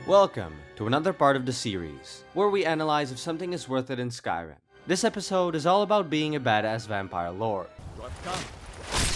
Welcome to another part of the series, where we analyze if something is worth it in Skyrim. This episode is all about being a badass vampire lord. You have come.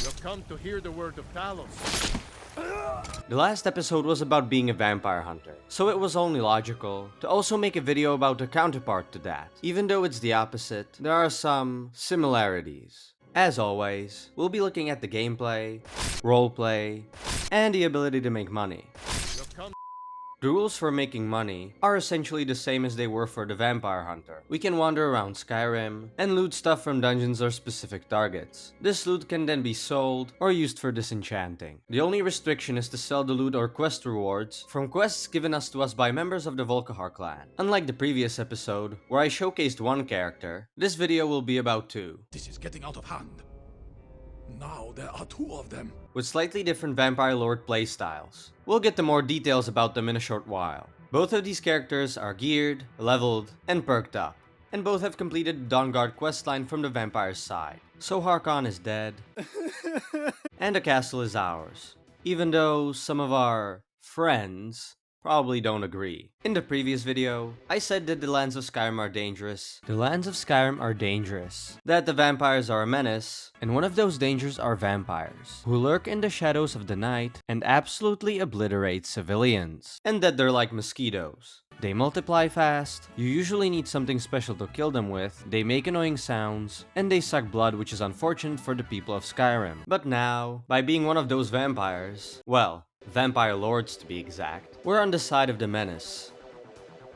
You have come to hear the word of Talos. The last episode was about being a vampire hunter, so it was only logical to also make a video about a counterpart to that. Even though it's the opposite, there are some similarities. As always, we'll be looking at the gameplay, roleplay, and the ability to make money. You have come. The rules for making money are essentially the same as they were for the vampire hunter. We can wander around Skyrim and loot stuff from dungeons or specific targets. This loot can then be sold or used for disenchanting. The only restriction is to sell the loot or quest rewards from quests given to us by members of the Volkihar Clan. Unlike the previous episode, where I showcased one character, this video will be about two, This is getting out of hand. Now there are two of them. with slightly different vampire lord playstyles. We'll get to more details about them in a short while. Both of these characters are geared, leveled, and perked up, and both have completed the Dawnguard questline from the vampire's side. So Harkon is dead, and the castle is ours, even though some of our friends probably don't agree. In the previous video, I said that the lands of Skyrim are dangerous. The lands of Skyrim are dangerous. That the vampires are a menace, and one of those dangers are vampires, who lurk in the shadows of the night and absolutely obliterate civilians. And that they're like mosquitoes. They multiply fast, you usually need something special to kill them with, they make annoying sounds, and they suck blood, which is unfortunate for the people of Skyrim. But now, by being one of those vampires, well, vampire lords to be exact, we're on the side of the menace.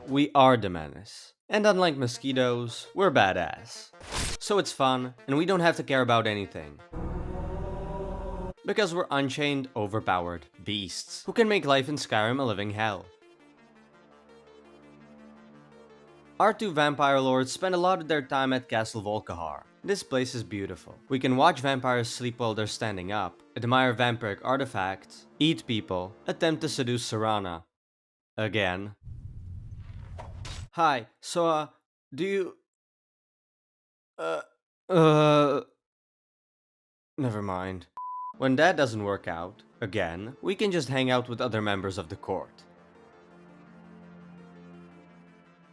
We are the menace. And unlike mosquitoes, we're badass. So it's fun, and we don't have to care about anything. Because we're unchained, overpowered beasts who can make life in Skyrim a living hell. Our two vampire lords spend a lot of their time at Castle Volkihar. This place is beautiful. We can watch vampires sleep while they're standing up, admire vampiric artifacts, eat people, attempt to seduce Serana. Again. Hi, so do you... Never mind. When that doesn't work out, again, we can just hang out with other members of the court.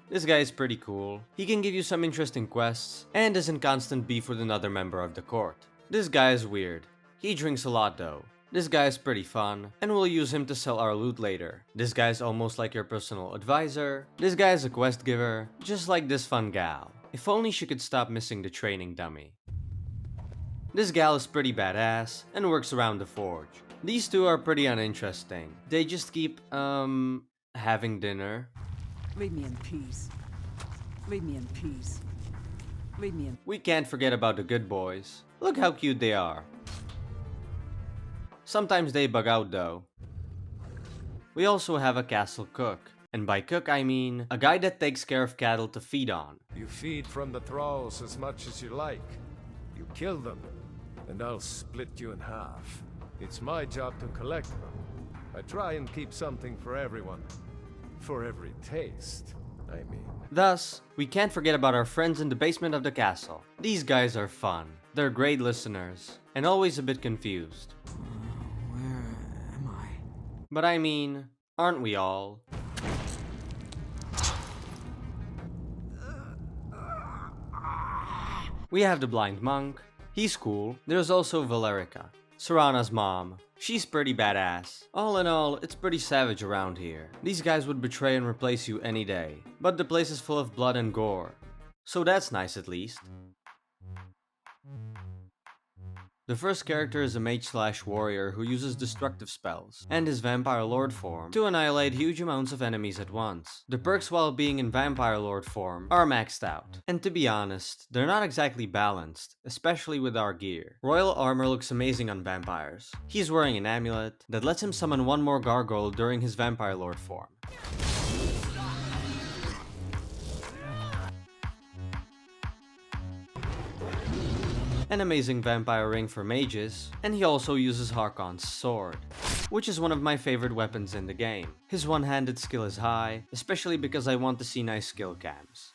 This guy is pretty cool. He can give you some interesting quests, and is in constant beef with another member of the court. This guy is weird. He drinks a lot though. This guy is pretty fun, and we'll use him to sell our loot later. This guy is almost like your personal advisor. This guy is a quest giver, just like this fun gal. If only she could stop missing the training dummy. This gal is pretty badass, and works around the forge. These two are pretty uninteresting. They just keep, having dinner. Leave me in peace. Leave me in peace. Leave me in. We can't forget about the good boys. Look how cute they are. Sometimes they bug out though. We also have a castle cook. And by cook I mean a guy that takes care of cattle to feed on. You feed from the thralls as much as you like. You kill them, and I'll split you in half. It's my job to collect them. I try and keep something for everyone. For every taste, I mean. Thus, we can't forget about our friends in the basement of the castle. These guys are fun. They're great listeners, and always a bit confused. Where am I? But I mean, aren't we all? We have the blind monk. He's cool. There's also Valerica, Serana's mom. She's pretty badass. All in all, it's pretty savage around here. These guys would betray and replace you any day. But the place is full of blood and gore. So that's nice at least. The first character is a mage/warrior who uses destructive spells, and his vampire lord form, to annihilate huge amounts of enemies at once. The perks while being in vampire lord form are maxed out, and to be honest, they're not exactly balanced, especially with our gear. Royal armor looks amazing on vampires. He's wearing an amulet that lets him summon one more gargoyle during his vampire lord form. An amazing vampire ring for mages, and he also uses Harkon's sword, which is one of my favorite weapons in the game. His one-handed skill is high, especially because I want to see nice skill cams.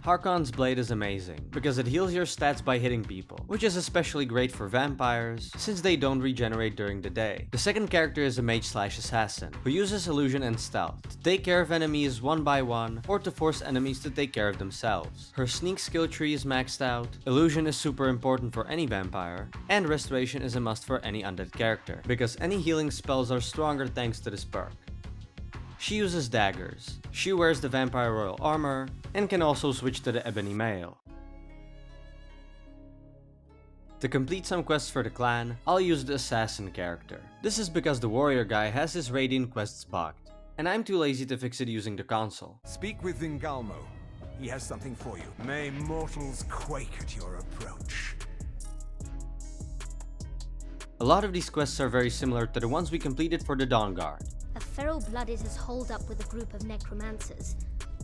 Harkon's blade is amazing, because it heals your stats by hitting people, which is especially great for vampires, since they don't regenerate during the day. The second character is a mage/assassin, who uses illusion and stealth to take care of enemies one by one, or to force enemies to take care of themselves. Her sneak skill tree is maxed out, illusion is super important for any vampire, and restoration is a must for any undead character, because any healing spells are stronger thanks to this perk. She uses daggers, she wears the Vampire Royal armor, and can also switch to the Ebony Mail. To complete some quests for the clan, I'll use the Assassin character. This is because the warrior guy has his Radiant quests bugged, and I'm too lazy to fix it using the console. Speak with Vingalmo. He has something for you. May mortals quake at your approach. A lot of these quests are very similar to the ones we completed for the Dawn Guard. A feral blooded has holed up with a group of necromancers.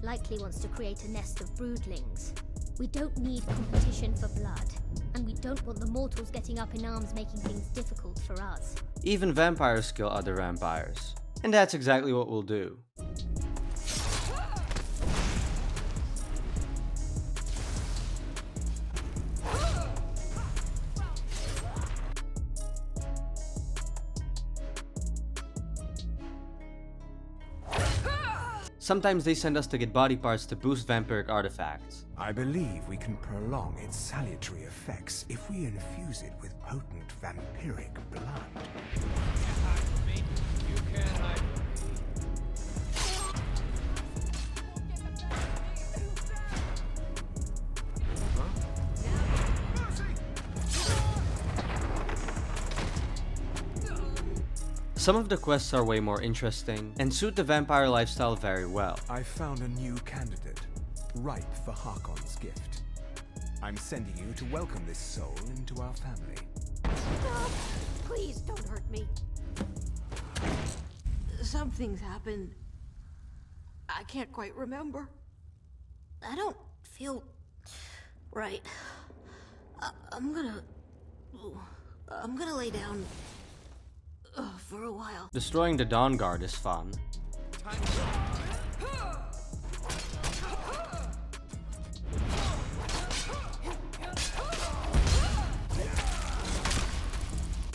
Likely wants to create a nest of broodlings. We don't need competition for blood, and we don't want the mortals getting up in arms making things difficult for us. Even vampires kill other vampires. And that's exactly what we'll do. Sometimes they send us to get body parts to boost vampiric artifacts. I believe we can prolong its salutary effects if we infuse it with potent vampiric blood. Some of the quests are way more interesting and suit the vampire lifestyle very well. I found a new candidate, ripe for Harkon's gift. I'm sending you to welcome this soul into our family. Stop! Please don't hurt me. Something's happened. I can't quite remember. I don't feel right. I'm gonna lay down for a while. Destroying the Dawn Guard is fun.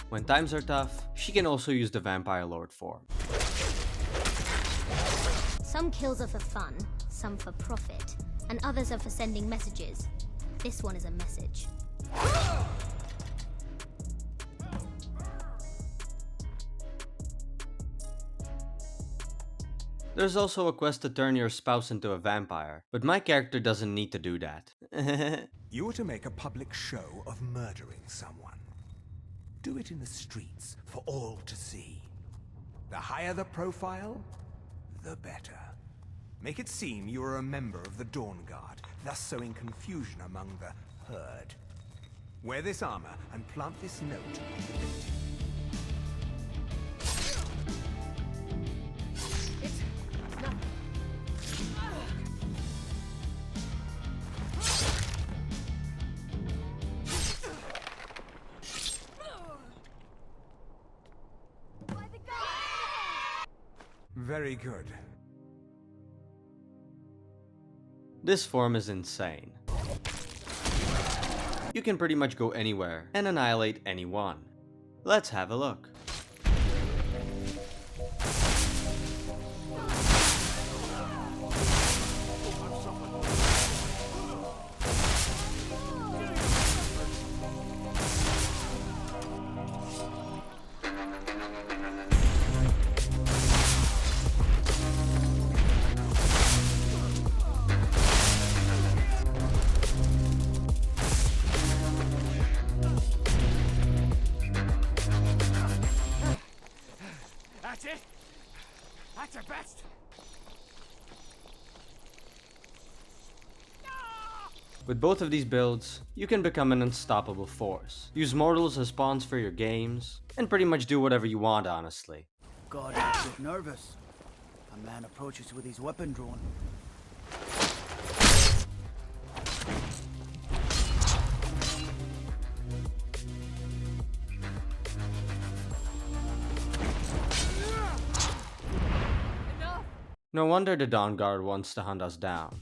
When times are tough, she can also use the Vampire Lord form. Some kills are for fun, some for profit, and others are for sending messages. This one is a message. There's also a quest to turn your spouse into a vampire, but my character doesn't need to do that. You are to make a public show of murdering someone. Do it in the streets for all to see. The higher the profile, the better. Make it seem you are a member of the Dawn Guard, thus sowing confusion among the herd. Wear this armor and plant this note on the victim. Very good. This form is insane. You can pretty much go anywhere and annihilate anyone. Let's have a look. That's it? That's our best! With both of these builds, you can become an unstoppable force. Use mortals as pawns for your games, and pretty much do whatever you want, honestly. God, I'm a bit nervous. A man approaches with his weapon drawn. No wonder the Dawn Guard wants to hunt us down.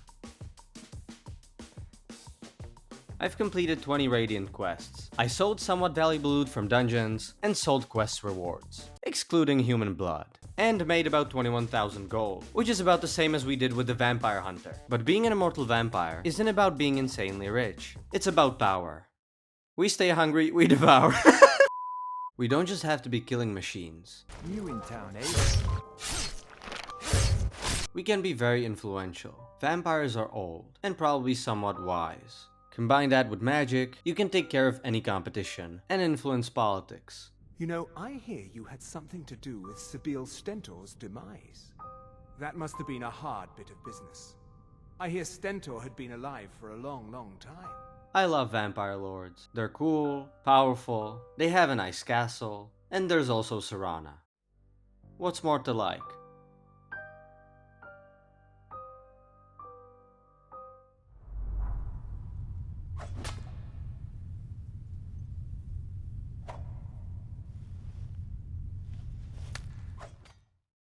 I've completed 20 Radiant quests. I sold somewhat valuable loot from dungeons, and sold quest rewards, excluding human blood, and made about 21,000 gold, which is about the same as we did with the Vampire Hunter. But being an immortal vampire isn't about being insanely rich, it's about power. We stay hungry, we devour. We don't just have to be killing machines. New in town, eh? We can be very influential. Vampires are old, and probably somewhat wise. Combine that with magic, you can take care of any competition, and influence politics. You know, I hear you had something to do with Sibyl Stentor's demise. That must have been a hard bit of business. I hear Stentor had been alive for a long, long time. I love vampire lords. They're cool, powerful, they have a nice castle, and there's also Serana. What's more to like?